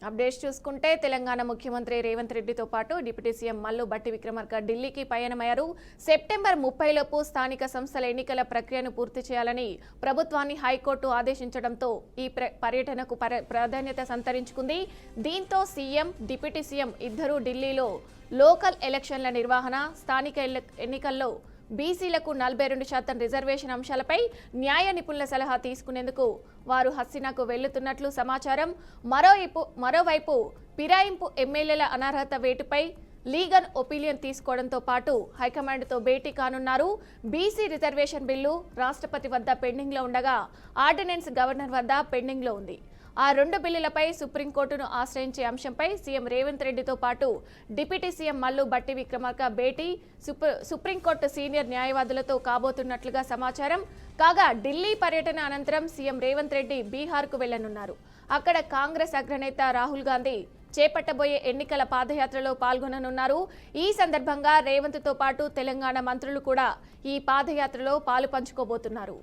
Updates చూసుకుంటే తెలంగాణ ముఖ్యమంత్రి రేవంత్ రెడ్డితో పాటు డిప్యూటీ సీఎం మల్లు బట్టి విక్రమార్క ఢిల్లీకి పయనమయ్యారు. సెప్టెంబర్ 30 లోపు స్థానిక సంస్థల ఎన్నికల ప్రక్రియను పూర్తి చేయాలని ప్రభుత్వాన్ని హైకోర్టు ఆదేశించడంతో ఈ పర్యటనకు ప్రాధాన్యత సంతరించుకుంది. దీంతో సీఎం, డిప్యూటీ సీఎం ఇద్దరూ ఢిల్లీలో లోకల్ ఎలక్షన్ల నిర్వహణ, స్థానిక ఎన్నికల్లో బీసీలకు 42% రిజర్వేషన్ అంశాలపై న్యాయ నిపుణుల సలహా తీసుకునేందుకు వారు హస్తినాకు వెళ్లుతున్నట్లు సమాచారం. మరోవైపు ఫిరాయింపు ఎమ్మెల్యేల అనర్హత వేటుపై లీగల్ ఒపీనియన్ తీసుకోవడంతో పాటు హైకమాండ్తో భేటీ కానున్నారు. బీసీ రిజర్వేషన్ బిల్లు రాష్ట్రపతి వద్ద పెండింగ్లో ఉండగా ఆర్డినెన్స్ గవర్నర్ వద్ద పెండింగ్లో ఉంది. ఆ రెండు బిల్లులపై సుప్రీంకోర్టును ఆశ్రయించే అంశంపై సీఎం రేవంత్ రెడ్డితో పాటు డిప్యూటీ సీఎం మల్లు బట్టి విక్రమార్క భేటీ సుప్రీంకోర్టు సీనియర్ న్యాయవాదులతో కాబోతున్నట్లుగా సమాచారం. కాగా ఢిల్లీ పర్యటన అనంతరం సీఎం రేవంత్ రెడ్డి బీహార్కు వెళ్లనున్నారు. అక్కడ కాంగ్రెస్ అగ్రనేత రాహుల్ గాంధీ చేపట్టబోయే ఎన్నికల పాదయాత్రలో పాల్గొననున్నారు. ఈ సందర్భంగా రేవంత్తో పాటు తెలంగాణ మంత్రులు కూడా ఈ పాదయాత్రలో పాలు పంచుకోబోతున్నారు.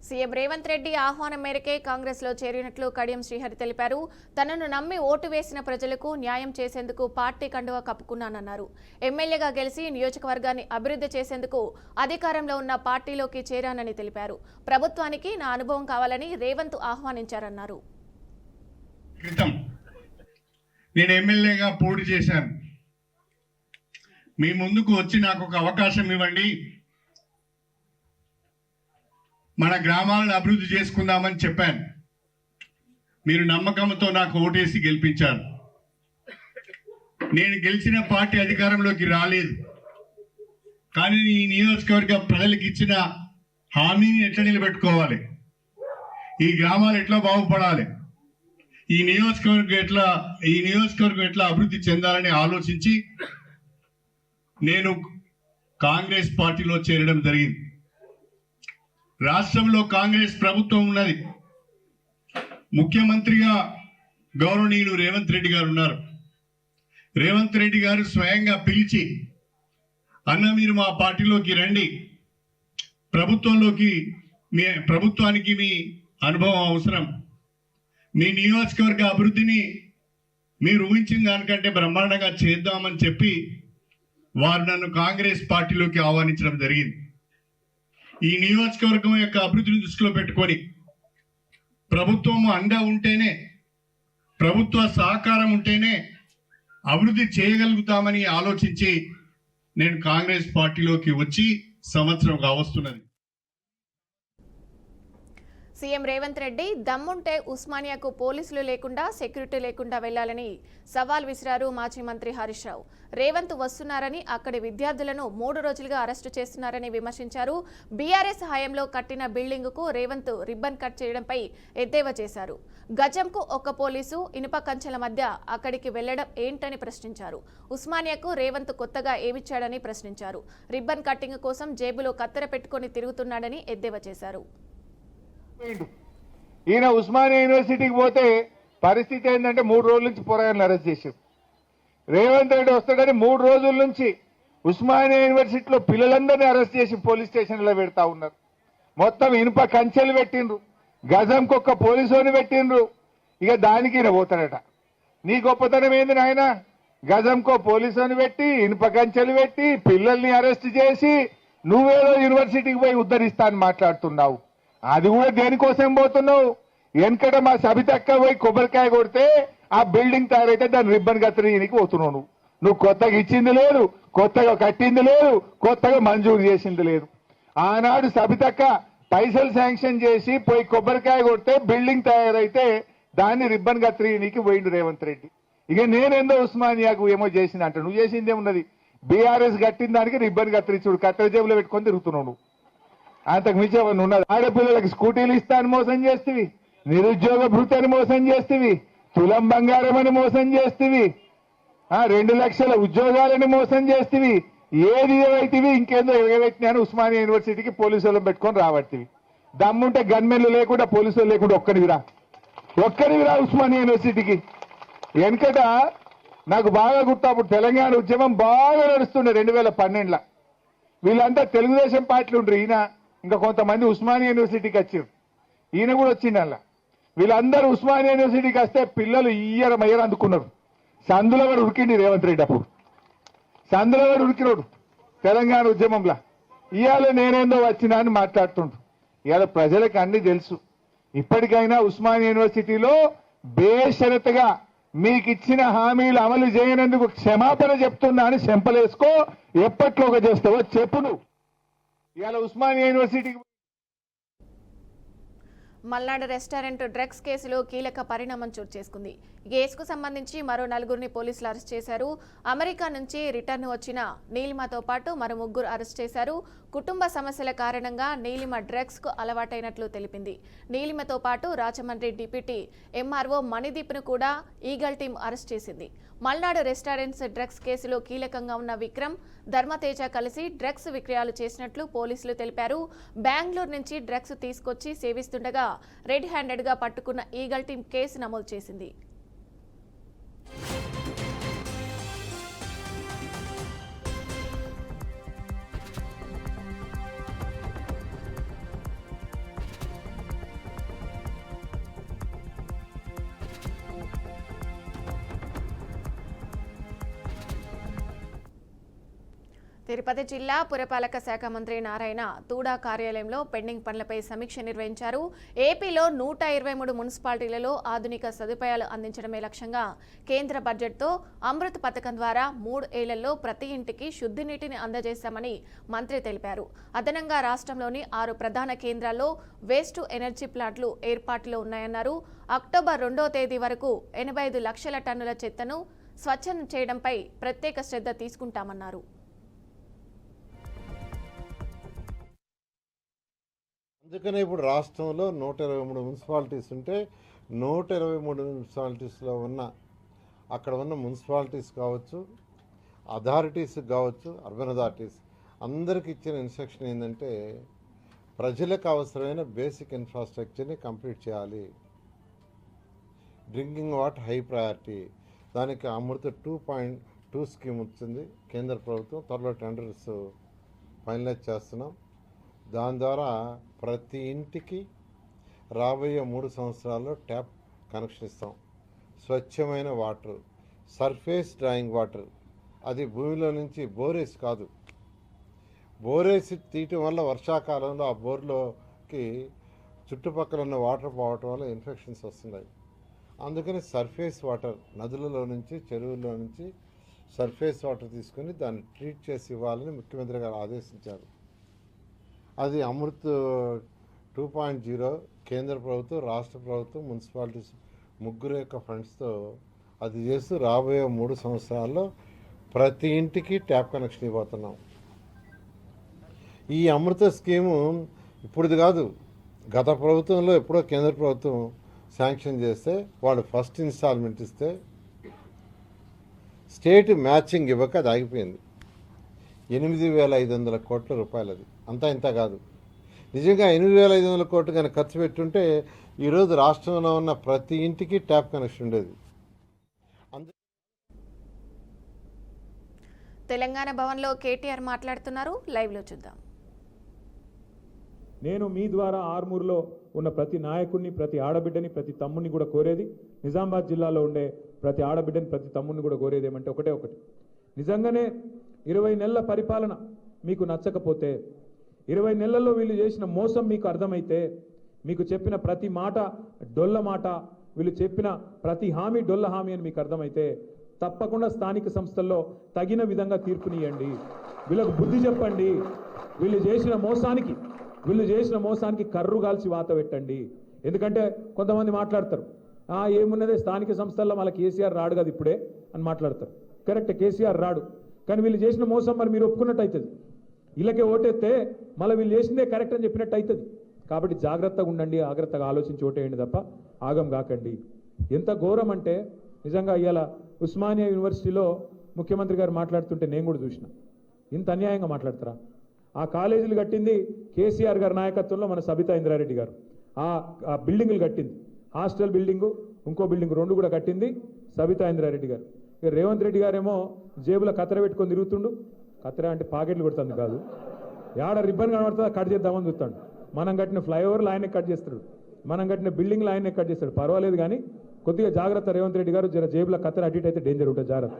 సీఎం రేవంత్ రెడ్డి ఆహ్వానం మేరకే కాంగ్రెస్ లో చేరినట్లు కడియం శ్రీహరి తెలిపారు. తనను నమ్మి ఓటు వేసిన ప్రజలకు న్యాయం చేసేందుకు పార్టీ కండువా కప్పుకున్నానన్నారు. ఎమ్మెల్యేగా గెలిచి నియోజకవర్గాన్ని అభివృద్ధి చేసేందుకు అధికారంలో ఉన్న పార్టీలోకి చేరానని తెలిపారు. ప్రభుత్వానికి నా అనుభవం కావాలని రేవంత్ ఆహ్వానించారన్నారు. నేను ఎమ్మెల్యేగా పోటీ చేశాను. మీ ముందుకు వచ్చి నాకు ఒక అవకాశం ఇవ్వండి, మన గ్రామాలను అభివృద్ధి చేసుకుందామని చెప్పాను. మీరు నమ్మకంతో నాకు ఓటేసి గెలిపించారు. నేను గెలిచిన పార్టీ అధికారంలోకి రాలేదు, కానీ ఈ నియోజకవర్గ ప్రజలకు ఇచ్చిన హామీని ఎట్లా నిలబెట్టుకోవాలి, ఈ గ్రామాలు ఎట్లా బాగుపడాలి, ఈ నియోజకవర్గం ఎట్లా అభివృద్ధి చెందాలని ఆలోచించి నేను కాంగ్రెస్ పార్టీలో చేరడం జరిగింది. రాష్ట్రంలో కాంగ్రెస్ ప్రభుత్వం ఉన్నది. ముఖ్యమంత్రిగా గౌరవనీయులు రేవంత్ రెడ్డి గారు ఉన్నారు. రేవంత్ రెడ్డి గారు స్వయంగా పిలిచి, అన్న మీరు మా పార్టీలోకి రండి, ప్రభుత్వానికి మీ అనుభవం అవసరం, మీ నియోజకవర్గ అభివృద్ధిని మీరు ఊహించిన దానికంటే బ్రహ్మాండంగా చేద్దామని చెప్పి వారు నన్ను కాంగ్రెస్ పార్టీలోకి ఆహ్వానించడం జరిగింది. ఈ నియోజకవర్గం యొక్క అభివృద్ధిని దృష్టిలో పెట్టుకొని ప్రభుత్వం అండ ఉంటేనే, ప్రభుత్వ సహకారం ఉంటేనే అభివృద్ధి చేయగలుగుతామని ఆలోచించి నేను కాంగ్రెస్ పార్టీలోకి వచ్చి సంవత్సరం కావస్తున్నది. సీఎం రేవంత్ రెడ్డి దమ్ముంటే ఉస్మానియాకు పోలీసులు లేకుండా, సెక్యూరిటీ లేకుండా వెళ్లాలని సవాల్ విసిరారు మాజీ మంత్రి హరీష్ రావు. రేవంత్ వస్తున్నారని అక్కడి విద్యార్థులను 3 రోజులుగా అరెస్టు చేస్తున్నారని విమర్శించారు. బీఆర్ఎస్ హయాంలో కట్టిన బిల్డింగుకు రేవంత్ రిబ్బన్ కట్ చేయడంపై ఎద్దేవా చేశారు. గజంకు ఒక్క పోలీసు, ఇనుప కంచెల మధ్య అక్కడికి వెళ్లడం ఏంటని ప్రశ్నించారు. ఉస్మానియాకు రేవంత్ కొత్తగా ఏమిచ్చాడని ప్రశ్నించారు. రిబ్బన్ కట్టింగ్ కోసం జేబులో కత్తెర పెట్టుకుని తిరుగుతున్నాడని ఎద్దేవా చేశారు. ఈయన ఉస్మానియా యూనివర్సిటీకి పోతే పరిస్థితి ఏంటంటే 3 రోజుల నుంచి పోరాటాలను అరెస్ట్ చేశారు. రేవంత్ రెడ్డి వస్తాడని 3 రోజుల నుంచి ఉస్మానియా యూనివర్సిటీలో పిల్లలందరినీ అరెస్ట్ చేసి పోలీస్ స్టేషన్లో పెడతా ఉన్నారు. మొత్తం ఇనుప కంచెలు పెట్టిండ్రు, గజంకొక్క పోలీసుని పెట్టిండ్రు. ఇక దానికి ఈయన పోతాడట. నీ గొప్పతనం ఏంది నాయన? గజంకో పోలీసుని పెట్టి, ఇనుప కంచెలు పెట్టి, పిల్లల్ని అరెస్ట్ చేసి నువ్వేదో యూనివర్సిటీకి పోయి ఉద్ధరిస్తా అని మాట్లాడుతున్నావు. అది కూడా దేనికోసం పోతున్నావు? వెనకట మా సబితక్క పోయి కొబ్బరికాయ కొడితే ఆ బిల్డింగ్ తయారైతే దాన్ని రిబ్బన్ కత్తిరీనికి పోతున్నావు. నువ్వు కొత్తగా ఇచ్చింది లేదు, కొత్తగా కట్టింది లేదు, కొత్తగా మంజూరు చేసింది లేదు. ఆనాడు సబితక్క పైసలు శాంక్షన్ చేసి పోయి కొబ్బరికాయ కొడితే బిల్డింగ్ తయారైతే దాన్ని రిబ్బన్ కత్తిరీనికి పోయిండు రేవంత్ రెడ్డి. ఇక నేనేందో ఉస్మానియాకు ఏమో చేసింది అంట. నువ్వు చేసింది ఏమున్నది? బీఆర్ఎస్ కట్టిన దానికి రిబ్బన్ కత్తిరించుడు, కత్తెర జేబులో పెట్టుకొని తిరుగుతున్నావు. నువ్వు అంతకు మించి ఏమన్నా ఉన్నది? ఆడపిల్లలకి స్కూటీలు ఇస్తాను మోసం చేస్తేవి, నిరుద్యోగ భృతిని మోసం చేస్తేవి, తులం బంగారం అని మోసం చేస్తేవి, 2 లక్షల ఉద్యోగాలని మోసం చేస్తేవి, ఏది ఏవైతివి ఇంకేందో ఎగబెట్టినా అని ఉస్మానియా యూనివర్సిటీకి పోలీసు వాళ్ళని పెట్టుకొని రాబట్టివి. దమ్ముంటే గన్మెన్లు లేకుండా పోలీసు వాళ్ళు లేకుండా ఒక్కడివిరా ఉస్మానియా యూనివర్సిటీకి. వెనకట నాకు బాగా గుర్తు, అప్పుడు తెలంగాణ ఉద్యమం బాగా నడుస్తుండే 2012లో. వీళ్ళంతా తెలుగుదేశం పార్టీలు ఉండ్రు. ఈయన ఇంకా కొంతమంది ఉస్మానియా యూనివర్సిటీకి వచ్చారు. ఈయన కూడా వచ్చిండు అలా. వీళ్ళందరూ ఉస్మానియా యూనివర్సిటీకి వస్తే పిల్లలు మయ్యర అందుకున్నారు. సందులో కూడా ఉరికిండి రేవంత్ రెడ్డి. అప్పుడు సందులో కూడా ఉరికినోడు తెలంగాణ ఉద్యమంలో. ఇవాళ నేనేందో వచ్చినా అని మాట్లాడుతుండ్రు. ఇవాళ ప్రజలకు అన్ని తెలుసు. ఇప్పటికైనా ఉస్మానియా యూనివర్సిటీలో బేషరతుగా మీకు ఇచ్చిన హామీలు అమలు చేయనందుకు క్షమాపణ చెప్తున్నా అని చెంపలేసుకో. ఎప్పట్లోగా చేస్తావో చెప్పు నువ్వు. ఇవాళ ఉస్మానియా యూనివర్సిటీకి మల్నాడు రెస్టారెంట్ డ్రగ్స్ కేసులో కీలక పరిణామం చోటు చేసుకుంది. ఈ కేసుకు సంబంధించి మరో 4గురిని పోలీసులు అరెస్ట్ చేశారు. అమెరికా నుంచి రిటర్న్ వచ్చిన నీలిమతో పాటు మరో 3 అరెస్ట్ చేశారు. కుటుంబ సమస్యల కారణంగా నీలిమ డ్రగ్స్ కు అలవాటైనట్లు తెలిపింది. నీలిమతో పాటు రాజమండ్రి డిప్యూటీ ఎంఆర్ఓ మణిదీప్ను కూడా ఈగల్ టీం అరెస్ట్ చేసింది. మల్నాడు రెస్టారెంట్స్ డ్రగ్స్ కేసులో కీలకంగా ఉన్న విక్రమ్, ధర్మతేజ కలిసి డ్రగ్స్ విక్రయాలు చేసినట్లు పోలీసులు తెలిపారు. బెంగళూరు నుంచి డ్రగ్స్ తీసుకొచ్చి సేవిస్తుండగా రెడ్ హ్యాండెడ్ గా పట్టుకున్న ఈగల్ టీం కేసు నమోదు చేసింది. తిరుపతి జిల్లా పురపాలక శాఖ మంత్రి నారాయణ తూడా కార్యాలయంలో పెండింగ్ పనులపై సమీక్ష నిర్వహించారు. ఏపీలో 123 మున్సిపాలిటీలలో ఆధునిక సదుపాయాలు అందించడమే లక్ష్యంగా కేంద్ర బడ్జెట్తో అమృత్ పథకం ద్వారా 3 ఏళ్లలో ప్రతి ఇంటికి శుద్ధి నీటిని అందజేశామని మంత్రి తెలిపారు. అదనంగా రాష్ట్రంలోని 6 ప్రధాన కేంద్రాల్లో వేస్ట్ టు ఎనర్జీ ప్లాంట్లు ఏర్పాటులో ఉన్నాయన్నారు. అక్టోబర్ 2వ తేదీ వరకు 85 లక్షల టన్నుల చెత్తను స్వచ్ఛం చేయడంపై ప్రత్యేక శ్రద్ధ తీసుకుంటామన్నారు. అందుకనే ఇప్పుడు రాష్ట్రంలో 123 మున్సిపాలిటీస్ ఉంటే 123 మున్సిపాలిటీస్లో అక్కడ ఉన్న మున్సిపాలిటీస్ కావచ్చు, అథారిటీస్ కావచ్చు, అర్బన్ అథారిటీస్ అందరికి ఇచ్చిన ఇన్స్ట్రక్షన్ ఏంటంటే ప్రజలకు అవసరమైన బేసిక్ ఇన్ఫ్రాస్ట్రక్చర్ని కంప్లీట్ చేయాలి. Drinking water high priority. దానికి అమృత 2.2 స్కీమ్ వచ్చింది కేంద్ర ప్రభుత్వం. త్వరలో టెండర్స్ ఫైనలైజ్ చేస్తున్నాం. దాని ద్వారా ప్రతి ఇంటికి రాబోయే 3 సంవత్సరాల్లో ట్యాప్ కనెక్షన్ ఇస్తాం. స్వచ్ఛమైన వాటర్, సర్ఫేస్ డ్రాయింగ్ వాటర్. అది భూమిలో నుంచి బోరేసి కాదు, బోరేసి తీయటం వల్ల వర్షాకాలంలో ఆ బోర్లోకి చుట్టుపక్కల ఉన్న వాటర్ పోవటం వల్ల ఇన్ఫెక్షన్స్ వస్తున్నాయి. అందుకని సర్ఫేస్ వాటర్, నదులలో నుంచి చెరువుల్లో నుంచి సర్ఫేస్ వాటర్ తీసుకొని దాన్ని ట్రీట్ చేసి ఇవ్వాలని ముఖ్యమంత్రి గారు ఆదేశించారు. అది అమృత్ 2.0 కేంద్ర ప్రభుత్వం, రాష్ట్ర ప్రభుత్వం, మున్సిపాలిటీస్ 3 యొక్క ఫండ్స్తో అది చేస్తూ రాబోయే 3 సంవత్సరాల్లో ప్రతి ఇంటికి ట్యాప్ కనెక్షన్ ఇవ్వబోతున్నాం. ఈ అమృత స్కీము ఇప్పుడుది కాదు, గత ప్రభుత్వంలో ఎప్పుడో కేంద్ర ప్రభుత్వం శాంక్షన్ చేస్తే వాళ్ళు ఫస్ట్ ఇన్స్టాల్మెంట్ ఇస్తే స్టేట్ మ్యాచింగ్ ఇవ్వక అది ఆగిపోయింది. 8,500 కోట్ల రూపాయలు. అది అంతా ఇంత కాదు. నిజంగా 8,500 కోట్లు కనుక ఖర్చు పెట్టుంటే ఈరోజు రాష్ట్రంలో ఉన్న ప్రతి ఇంటికి ట్యాప్ కనెక్షన్ ఉండేది. తెలంగాణ భవన్లో కేటీఆర్ మాట్లాడుతున్నారు. లైవ్లో చూద్దాం. నేను మీ ద్వారా ఆర్మూర్లో ఉన్న ప్రతి నాయకుడిని, ప్రతి ఆడబిడ్డని, ప్రతి తమ్ముడిని కూడా కోరేది, నిజామాబాద్ జిల్లాలో ఉండే ప్రతి ఆడబిడ్డని, ప్రతి తమ్ముడిని కూడా కోరేది ఏమంటే ఒకటే, నిజంగానే 20 నెలల పరిపాలన మీకు నచ్చకపోతే, 20 నెలల్లో వీళ్ళు చేసిన మోసం మీకు అర్థమైతే, మీకు చెప్పిన ప్రతి మాట డొల్ల మాట, వీళ్ళు చెప్పిన ప్రతి హామీ డొల్ల హామీ అని మీకు అర్థమైతే తప్పకుండా స్థానిక సంస్థల్లో తగిన విధంగా తీర్పునియండి. వీళ్ళకు బుద్ధి చెప్పండి. వీళ్ళు చేసిన మోసానికి కర్రు కాల్చి వాత పెట్టండి. ఎందుకంటే కొంతమంది మాట్లాడతారు, ఏమున్నదే స్థానిక సంస్థల్లో మళ్ళీ కేసీఆర్ రాడు కదా ఇప్పుడే అని మాట్లాడతారు. కరెక్ట్, కేసీఆర్ రాడు, కానీ వీళ్ళు చేసిన మోసం మరి మీరు ఒప్పుకున్నట్టు అవుతుంది. వీళ్ళకే ఓటేస్తే మళ్ళీ వీళ్ళు చేసిందే కరెక్ట్ అని చెప్పినట్టు అవుతుంది. కాబట్టి జాగ్రత్తగా ఉండండి, జాగ్రత్తగా ఆలోచించి ఓటేయండి తప్ప ఆగం కాకండి. ఎంత ఘోరం అంటే నిజంగా ఇవాళ ఉస్మానియా యూనివర్సిటీలో ముఖ్యమంత్రి గారు మాట్లాడుతుంటే నేను కూడా చూసిన. ఇంత అన్యాయంగా మాట్లాడతారా? ఆ కాలేజీలు కట్టింది కేసీఆర్ గారి నాయకత్వంలో మన సబితా ఇంద్రారెడ్డి గారు. ఆ బిల్డింగులు కట్టింది, హాస్టల్ బిల్డింగు, ఇంకో బిల్డింగ్ 2 కూడా కట్టింది సబితా ఇంద్రారెడ్డి గారు. ఇక రేవంత్ రెడ్డి గారేమో జేబులో కత్తెర పెట్టుకొని తిరుగుతుండు. కత్తెర అంటే పాకెట్లు కొడుతుంది కాదు, యాడ రిబ్బన్ కనబడుతుందా కట్ చేద్దామని చూస్తాడు. మనం కట్టిన ఫ్లైఓవర్లు ఆయనే కట్ చేస్తాడు, మనం కట్టిన బిల్డింగ్లు ఆయనే కట్ చేస్తాడు. పర్వాలేదు కానీ కొద్దిగా జాగ్రత్త రేవంత్ రెడ్డి గారు, జర జేబులో కత్తెర అటు ఇటు అయితే డేంజర్ ఉంటుంది, జాగ్రత్త.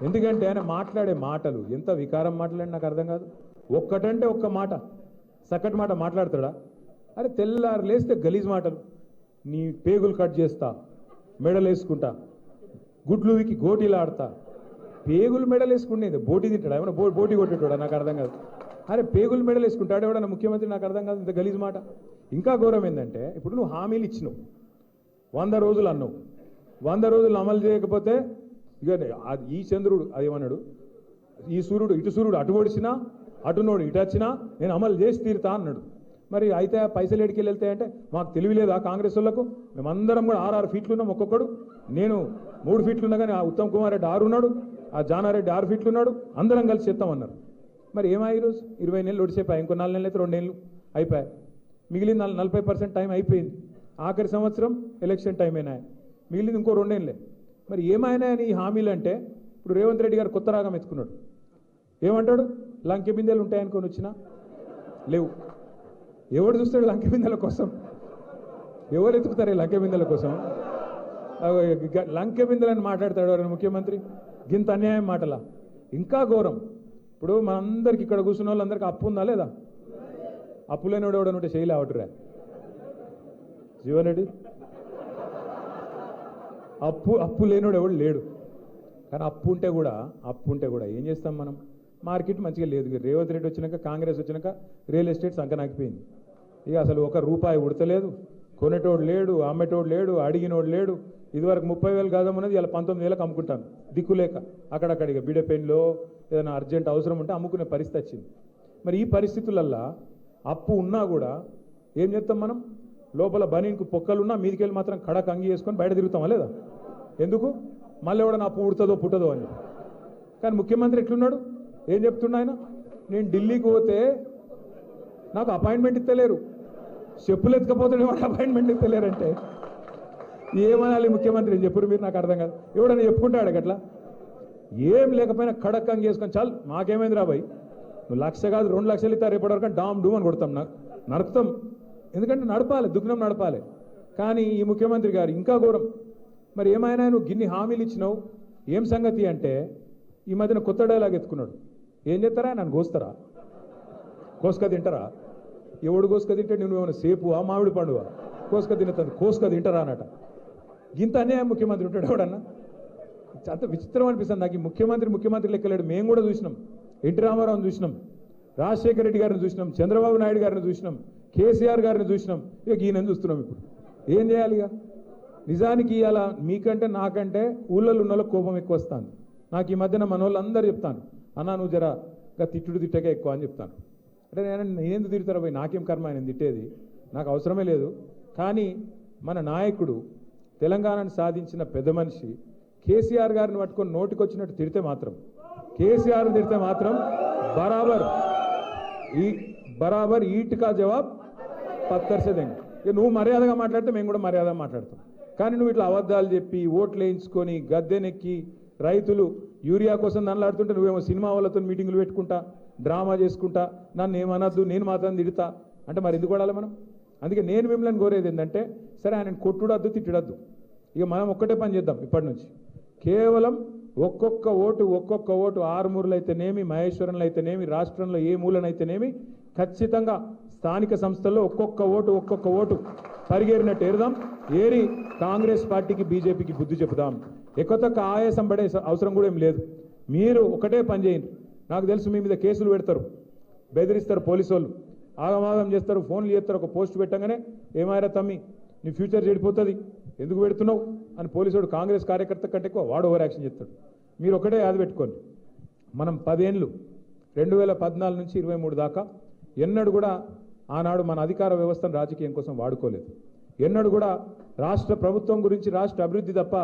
ఎందుకంటే ఆయన మాట్లాడే మాటలు ఎంత వికారం మాట్లాడి నాకు అర్థం కాదు. ఒక్కటంటే ఒక్క మాట, చక్కటి మాట మాట్లాడతాడా? అరే తెల్లారు లేస్తే గలీజ్ మాటలు, నీ పేగులు కట్ చేస్తా, మెడలు వేసుకుంటా, గుడ్లు వికి గోటీలు ఆడతా. పేగులు మెడలు వేసుకుంటేది బోటి తింటాడా? ఏమన్నా బోటి కొట్టేటాడా? నాకు అర్థం కాదు. అరే పేగులు మెడలు వేసుకుంటాడు ఎవడన్నా ముఖ్యమంత్రి? నాకు అర్థం కాదు ఇంత గలీజ్ మాట. ఇంకా ఘోరం ఏంటంటే ఇప్పుడు నువ్వు హామీలు ఇచ్చినావు, 100 రోజులు అన్నావు, 100 రోజులు అమలు చేయకపోతే ఇక ఈ చంద్రుడు అదేమన్నాడు, ఈ సూర్యుడు ఇటు సూర్యుడు అటు ఒడిచినా అటునోడు ఇటు వచ్చినా నేను అమలు చేసి తీరుతా అన్నాడు. మరి అయితే పైసలు ఎడికెళ్ళి వెళ్తాయంటే మాకు తెలివి లేదా కాంగ్రెస్ వాళ్ళకు? మేమందరం కూడా 6 ఫీట్లు ఉన్నాం ఒక్కొక్కడు. నేను 3 ఫీట్లు ఉన్నా కానీ ఆ ఉత్తమ్ కుమార్ రెడ్డి 6 ఉన్నాడు, ఆ జానారెడ్డి 6 ఫీట్లు ఉన్నాడు, అందరం కలిసి చేస్తామన్నారు. మరి ఏమా ఈరోజు 20 నెలలు ఒడిసేపాయి, ఇంకో 4 నెలలు అయితే 2 నెలలు అయిపోయాయి, మిగిలిన 40% టైం అయిపోయింది. ఆఖరి సంవత్సరం ఎలక్షన్ టైం అయినా, మిగిలింది ఇంకో 2 నెలలే. మరి ఏమైనా ఈ హామీలు అంటే ఇప్పుడు రేవంత్ రెడ్డి గారు కొత్త రాగం ఎత్తుకున్నాడు. ఏమంటాడు? లంకె బిందెలు ఉంటాయనుకొని వచ్చినా లేవు. ఎవడు చూస్తాడు లంకె బిందెల కోసం? ఎవరు ఎత్తుకుతారు ఈ లంకె బిందెల కోసం? లంకె బిందెలని మాట్లాడతాడు ఎవరైనా ముఖ్యమంత్రి? గింత అన్యాయం మాటలా. ఇంకా ఘోరం, ఇప్పుడు మనందరికి ఇక్కడ కూర్చున్న వాళ్ళందరికీ అప్పు ఉందా లేదా? అప్పు లేనివాడు ఎవడని ఉంటే చేయలే అవటరా జీవన్ రెడ్డి? అప్పు లేనివాడు ఎవడు లేడు. కానీ అప్పు ఉంటే కూడా ఏం చేస్తాం మనం? మార్కెట్ మంచిగా లేదు. రేవంత్ రెడ్డి వచ్చినాక, కాంగ్రెస్ వచ్చినాక రియల్ ఎస్టేట్ సంకనాకిపోయింది. ఇక అసలు 1 రూపాయి ఉడతలేదు, కొనేటోడు లేడు, అమ్మేటోడు లేడు, అడిగినోడు లేడు. ఇదివరకు 30,000 గజం ఇలా 19,000కి అమ్ముకుంటాను దిక్కులేక. అక్కడక్కడ ఇక బిడపెన్లో ఏదైనా అర్జెంట్ అవసరం ఉంటే అమ్ముకునే పరిస్థితి వచ్చింది. మరి ఈ పరిస్థితులల్లో అప్పు ఉన్నా కూడా ఏం చేస్తాం మనం? లోపల బనీన్కు పొక్కలున్నా మీదికెళ్ళి మాత్రం కడక అంగి వేసుకొని బయట తిరుగుతామా లేదా? ఎందుకు? మళ్ళీ ఎవడన్నా అప్పు ఉడుతుందో పుట్టదో అని. కానీ ముఖ్యమంత్రి ఎట్లున్నాడు? ఏం చెప్తున్నా ఆయన? నేను ఢిల్లీకి పోతే నాకు అపాయింట్మెంట్ ఇస్తలేరు, చెప్పులు ఎత్తుకపోతే అపాయింట్మెంట్ ఇస్తలేరంటే ఏమనాలి ముఖ్యమంత్రి? చెప్పురు మీరు, నాకు అర్థం కాదు. ఎవడన్నా చెప్పుకుంటాడు అట్లా? ఏం లేకపోయినా కడక్ అంగి వేసుకొని చాలు మాకేమైంది రాబాయి, నువ్వు 1,00,000 కాదు 2 లక్షలు ఇస్తా రేపటివరకు డామ్ డూమ్ అని కొడతాం, నడుపుతాం. ఎందుకంటే నడపాలి, దుగ్నం నడపాలి. కానీ ఈ ముఖ్యమంత్రి గారు ఇంకా ఘోరం. మరి ఏమైనా నువ్వు గిన్ని హామీలు ఇచ్చినావు, ఏం సంగతి అంటే ఈ మధ్యన కొత్త డైలాగ్ ఎత్తుకున్నాడు. ఏం చేస్తారా? నన్ను కోస్తారా? కోసుక తింటారా? ఎవడు కోసుక తింటే నువ్వు ఏమైనా సేపువా మామిడి పండువా? కోసుక తినతుంది, కోసుక తింటారా అన్నట. ఇంత అన్యాయం ముఖ్యమంత్రి ఉంటాడు ఎవడన్నా? అంత విచిత్రం అనిపిస్తుంది నాకు. ఈ ముఖ్యమంత్రి లెక్కలేడు. మేము కూడా చూసినాం, ఎన్టీ రామారావుని చూసినాం, రాజశేఖర రెడ్డి గారిని చూసినాం, చంద్రబాబు నాయుడు గారిని చూసినాం, కేసీఆర్ గారిని చూసినాం, ఇక ఈయనని చూస్తున్నాం. ఇప్పుడు ఏం చేయాలి? ఇక నిజానికి అలా మీకంటే నాకంటే ఊళ్ళలో ఉన్న కోపం ఎక్కువ వస్తుంది నాకు. ఈ మధ్యన మన వాళ్ళు అందరూ చెప్తాను, అన్నా నువ్వు జర తిట్టుడు తిట్టకే ఎక్కువ అని చెప్తాను. అంటే నేనెందుకు తిడతారా పోయి, నాకేం కర్మ ఆయన తిట్టేది, నాకు అవసరమే లేదు. కానీ మన నాయకుడు, తెలంగాణను సాధించిన పెద్ద మనిషి కేసీఆర్ గారిని పట్టుకొని నోటికొచ్చినట్టు తిడితే మాత్రం, కేసీఆర్ని తిడితే మాత్రం బరాబర్ ఈట్కా జవాబ్ పత్తర్ సే దేంగే. ఇక నువ్వు మర్యాదగా మాట్లాడితే మేము కూడా మర్యాదగా మాట్లాడతాం. కానీ నువ్వు ఇట్లా అబద్ధాలు చెప్పి ఓట్లు వేయించుకొని గద్దెనెక్కి రైతులు యూరియా కోసం నన్నులాడుతుంటే నువ్వేమో సినిమా వాళ్ళతో మీటింగులు పెట్టుకుంటా, డ్రామా చేసుకుంటా, నన్ను ఏమనద్దు నేను మాత్రం తిడతా అంటే మరి ఎందుకు కొడాలి మనం? అందుకే నేను మిమ్మల్ని కోరేది ఏంటంటే, సరే ఆయన కొట్టుడద్దు తిట్టడద్దు, ఇక మనం ఒక్కటే పని చేద్దాం. ఇప్పటి నుంచి కేవలం ఒక్కొక్క ఓటు ఆరుమూరులు అయితేనేమి, మహేశ్వరంలో అయితేనేమి, రాష్ట్రంలో ఏ మూలనైతేనేమి ఖచ్చితంగా స్థానిక సంస్థల్లో ఒక్కొక్క ఓటు పరిగేరినట్టు ఏరుదాం. ఏరి కాంగ్రెస్ పార్టీకి, బీజేపీకి బుద్ధి చెబుదాం. ఎక్కువ ఆయాసం పడే అవసరం కూడా ఏం లేదు. మీరు ఒకటే పని చేయండి. నాకు తెలుసు మీ మీద కేసులు పెడతారు, బెదిరిస్తారు పోలీసు వాళ్ళు, ఆగమాగం చేస్తారు, ఫోన్లు చేస్తారు. ఒక పోస్ట్ పెట్టగానే ఏమారా తమ్మి నీ ఫ్యూచర్ చెడిపోతుంది, ఎందుకు పెడుతున్నావు అని పోలీసుడు కాంగ్రెస్ కార్యకర్త కంటే ఎక్కువ వాడు ఓవర్ యాక్షన్ చేస్తాడు. మీరు ఒకటే యాద పెట్టుకోండి, మనం 10 ఏళ్ళు 2014 నుంచి 23 దాకా ఎన్నడూ కూడా ఆనాడు మన అధికార వ్యవస్థను రాజకీయం కోసం వాడుకోలేదు. ఎన్నడూ కూడా రాష్ట్ర ప్రభుత్వం గురించి, రాష్ట్ర అభివృద్ధి తప్ప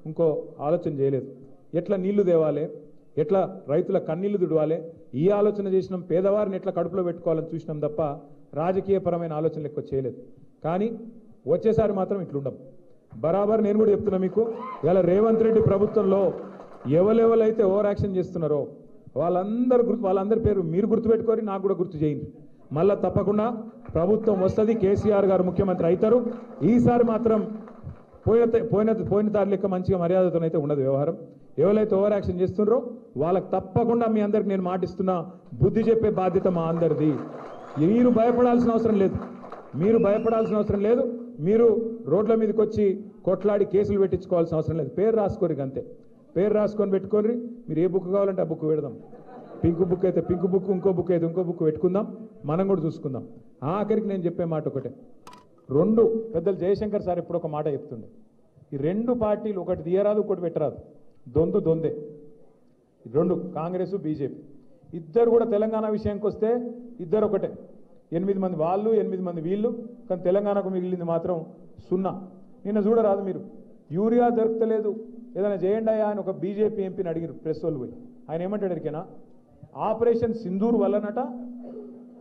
ఇంకో ఆలోచన చేయలేదు. ఎట్లా నీళ్లు తేవాలి, ఎట్లా రైతుల కన్నీళ్లు దుడవాలి ఈ ఆలోచన చేసినాం, పేదవారిని ఎట్లా కడుపులో పెట్టుకోవాలని చూసినాం తప్ప రాజకీయపరమైన ఆలోచనలు ఎక్కువ చేయలేదు. కానీ వచ్చేసారి మాత్రం ఇట్లుండం. బరాబర్ నేను కూడా చెప్తున్నా మీకు, ఇలా రేవంత్ రెడ్డి ప్రభుత్వంలో ఎవరెవరైతే ఓవర్ యాక్షన్ చేస్తున్నారో వాళ్ళందరి పేరు మీరు గుర్తుపెట్టుకొని నాకు కూడా గుర్తు చేయండి. మళ్ళా తప్పకుండా ప్రభుత్వం వస్తుంది, కేసీఆర్ గారు ముఖ్యమంత్రి అవుతారు. ఈసారి మాత్రం పోయిన తారీ లెక్క మంచిగా మర్యాదతోనైతే ఉండదు వ్యవహారం. ఎవరైతే ఓవర్ యాక్షన్ చేస్తున్నారో వాళ్ళకి తప్పకుండా మీ అందరికి నేను మాటిస్తున్నా, బుద్ధి చెప్పే బాధ్యత మా అందరిది. మీరు భయపడాల్సిన అవసరం లేదు, మీరు రోడ్ల మీదకి వచ్చి కొట్లాడి కేసులు పెట్టించుకోవాల్సిన అవసరం లేదు. పేరు రాసుకోరు అంతే, పేరు రాసుకొని పెట్టుకోర్రి. మీరు ఏ బుక్ కావాలంటే ఆ బుక్ పెడదాం. పింక్ బుక్ అయితే పింక్ బుక్, ఇంకో బుక్ అయితే ఇంకో బుక్ పెట్టుకుందాం, మనం కూడా చూసుకుందాం. ఆఖరికి నేను చెప్పే మాట ఒకటే, రెండు పెద్దలు జయశంకర్ సార్ ఎప్పుడు ఒక మాట చెప్తుండే, ఈ రెండు పార్టీలు ఒకటి తీయరాదు ఇంకోటి పెట్టరాదు, దొందే. రెండు కాంగ్రెస్ బీజేపీ ఇద్దరు కూడా తెలంగాణ విషయానికి వస్తే ఇద్దరు ఒకటే, 8 మంది వాళ్ళు 8 మంది వీళ్ళు, కానీ తెలంగాణకు మిగిలింది మాత్రం 0. నిన్న చూడరాదు మీరు, యూరియా దొరకలేదు ఏదైనా చేయండి అయ్యా అని ఒక బీజేపీ ఎంపీని అడిగారు ప్రెస్ వాళ్ళు పోయి. ఆయన ఏమంటాడు ఎరికేనా, ఆపరేషన్ సింధూర్ వల్లనట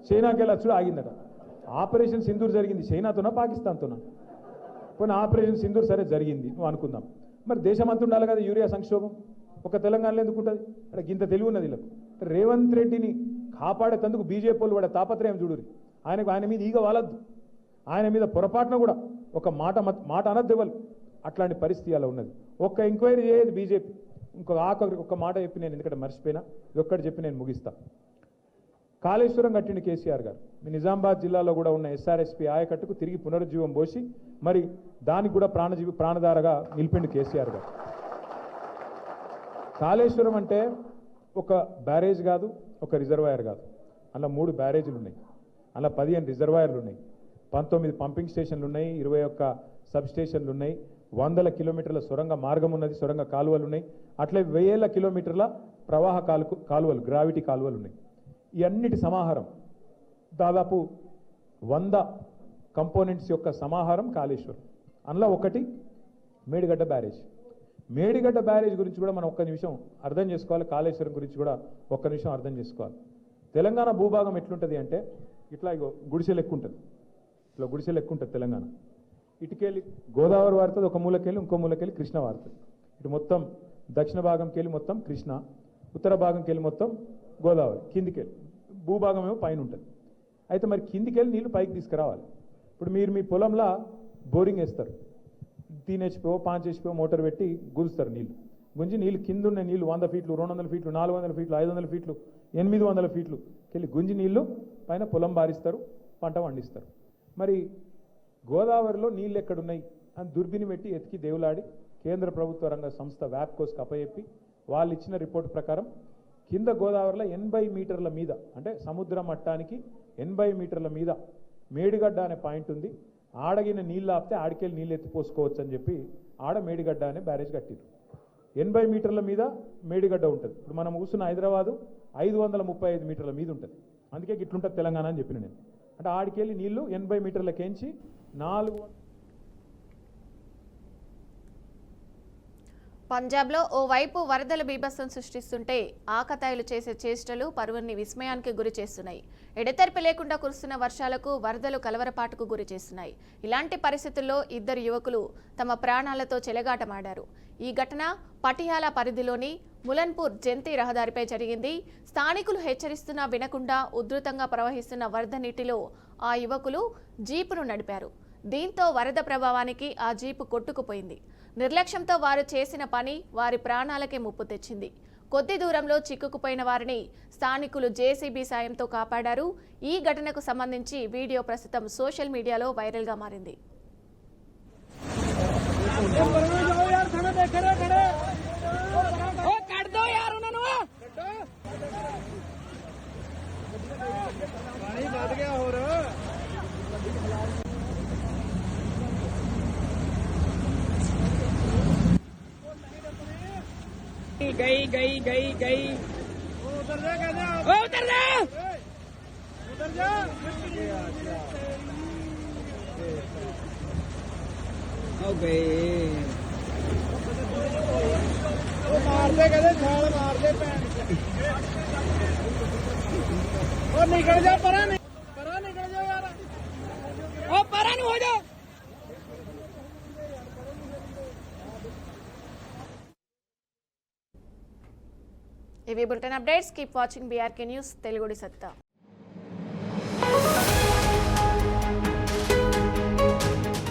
చైనాకి వెళ్ళి వచ్చుడు ఆగిందట. ఆపరేషన్ సింధూర్ జరిగింది చైనాతోనా పాకిస్తాన్తోనా? పోనీ ఆపరేషన్ సింధూర్ సరే జరిగింది నువ్వు అనుకుందాం, మరి దేశం అంతా ఉండాలి కదా యూరియా సంక్షోభం, ఒక తెలంగాణలో ఎందుకు ఉంటుంది? అంటే ఇంత తెలివి ఉన్నది వీళ్ళకు. రేవంత్ రెడ్డిని కాపాడేందుకు బీజేపీ వాళ్ళు కూడా తాపత్రయం చూడురి. ఆయన మీద ఈగ వాలద్దు, ఆయన మీద పొరపాటున కూడా ఒక మాట అనద్దు వాళ్ళు. అట్లాంటి పరిస్థితి అలా ఉన్నది. ఒక్క ఎంక్వైరీ చేయదు బీజేపీ. ఒక్క మాట చెప్పి నేను ఎందుకంటే మర్చిపోయినా, ఇది ఒక్కటి చెప్పి నేను ముగిస్తా. కాళేశ్వరం కట్టిండి కేసీఆర్ గారు. మీ నిజామాబాద్ జిల్లాలో కూడా ఉన్న ఎస్ఆర్ఎస్పీ ఆయకట్టుకు తిరిగి పునరుజ్జీవం పోసి మరి దానికి కూడా ప్రాణధారగా నిలిపిండు కేసీఆర్ గారు. కాళేశ్వరం అంటే ఒక బ్యారేజ్ కాదు, ఒక రిజర్వాయర్ కాదు, అలా 3 బ్యారేజీలు ఉన్నాయి, అలా 15 రిజర్వాయర్లు ఉన్నాయి, 19 పంపింగ్ స్టేషన్లు ఉన్నాయి, 21 సబ్ స్టేషన్లు ఉన్నాయి, 100 కిలోమీటర్ల సొరంగ మార్గం ఉన్నది, సొరంగ కాలువలు ఉన్నాయి, అట్లే 1000 కిలోమీటర్ల ప్రవాహ కాలువలు గ్రావిటీ కాలువలు ఉన్నాయి. ఈ అన్నిటి సమాహారం దాదాపు 100 కంపోనెంట్స్ యొక్క సమాహారం కాళేశ్వరం. అందులో ఒకటి మేడిగడ్డ బ్యారేజ్. మేడిగడ్డ బ్యారేజ్ గురించి కూడా మనం ఒక్క నిమిషం అర్థం చేసుకోవాలి, కాళేశ్వరం గురించి కూడా ఒక్క నిమిషం అర్థం చేసుకోవాలి. తెలంగాణ భూభాగం ఎట్లుంటుంది అంటే ఇట్లా గుడిసెలు ఎక్కువ ఉంటుంది, ఇట్లా గుడిసెలు ఎక్కువ ఉంటుంది తెలంగాణ. ఇటుకెళ్ళి గోదావరి వారుతుంది, ఒక మూలకెళ్ళి ఇంకో మూలకెళ్ళి కృష్ణ వారుతుంది. ఇటు మొత్తం దక్షిణ భాగంకి వెళ్ళి మొత్తం కృష్ణ, ఉత్తర భాగంకి వెళ్ళి మొత్తం గోదావరి, కిందికెళ్ళి భూభాగం ఏమో పైన ఉంటుంది. అయితే మరి కిందికెళ్ళి నీళ్లు పైకి తీసుకురావాలి. ఇప్పుడు మీరు మీ పొలంలో బోరింగ్ వేస్తారు, 3 HP 5 HP మోటార్ పెట్టి గుంజుస్తారు, గుంజి నీళ్ళు కింద ఉన్న నీళ్ళు 100 ఫీట్లు 200 ఫీట్లు 400 ఫీట్లు 500 ఫీట్లు 800 ఫీట్లు వెళ్ళి గుంజి నీళ్లు పైన పొలం బారిస్తారు, పంట పండిస్తారు. మరి గోదావరిలో నీళ్ళు ఎక్కడున్నాయి అని దుర్బిని పెట్టి ఎతికి దేవులాడి కేంద్ర ప్రభుత్వ రంగ సంస్థ వ్యాప్కోస్కి అప్పచెప్పి వాళ్ళు ఇచ్చిన రిపోర్ట్ ప్రకారం కింద గోదావరిలో 80 మీటర్ల మీద, అంటే సముద్ర మట్టానికి 80 మీటర్ల మీద మేడిగడ్డ అనే పాయింట్ ఉంది. ఆడగిన నీళ్ళు ఆపితే ఆడికెళ్ళి నీళ్ళు ఎత్తిపోసుకోవచ్చు అని చెప్పి ఆడ మేడిగడ్డ అనే బ్యారేజ్ కట్టిరు. 80 మీటర్ల మీద మేడిగడ్డ ఉంటుంది. ఇప్పుడు మనం కూర్చున్న హైదరాబాదు 535 మీటర్ల మీద ఉంటుంది. అందుకే ఇట్లుంటుంది తెలంగాణ అని చెప్పిన నేను. అంటే ఆడికెళ్ళి నీళ్లు 80 మీటర్లకేంచి 4. పంజాబ్లో ఓవైపు వరదలు బీభత్సం సృష్టిస్తుంటే ఆకతాయిలు చేసే చేష్టలు పరువుని విస్మయానికి గురి చేస్తున్నాయి. ఎడతెరిపి లేకుండా కురుస్తున్న వర్షాలకు వరదలు కలవరపాటుకు గురి చేస్తున్నాయి. ఇలాంటి పరిస్థితుల్లో 2 యువకులు తమ ప్రాణాలతో చెలగాటమాడారు. ఈ ఘటన పటియాల పరిధిలోని ములన్పూర్ జంతి రహదారిపై జరిగింది. స్థానికులు హెచ్చరిస్తున్నా వినకుండా ఉధృతంగా ప్రవహిస్తున్న వరద నీటిలో ఆ యువకులు జీపును నడిపారు. దీంతో వరద ప్రభావానికి ఆ జీపు కొట్టుకుపోయింది. నిర్లక్ష్యంతో వారు చేసిన పని వారి ప్రాణాలకే ముప్పు తెచ్చింది. కొద్ది దూరంలో చిక్కుకుపోయిన వారిని స్థానికులు జేసీబీ సాయంతో కాపాడారు. ఈ ఘటనకు సంబంధించి వీడియో ప్రస్తుతం సోషల్ మీడియాలో వైరల్గా మారింది. गई उतर जा हो गई मारते कहते छाल मारते ओ निकल जा परान निकल जाओ यार ओ परान हो जाओ ఇవి bulletin updates. Keep watching BRK news తెలుగుడి సత్తా.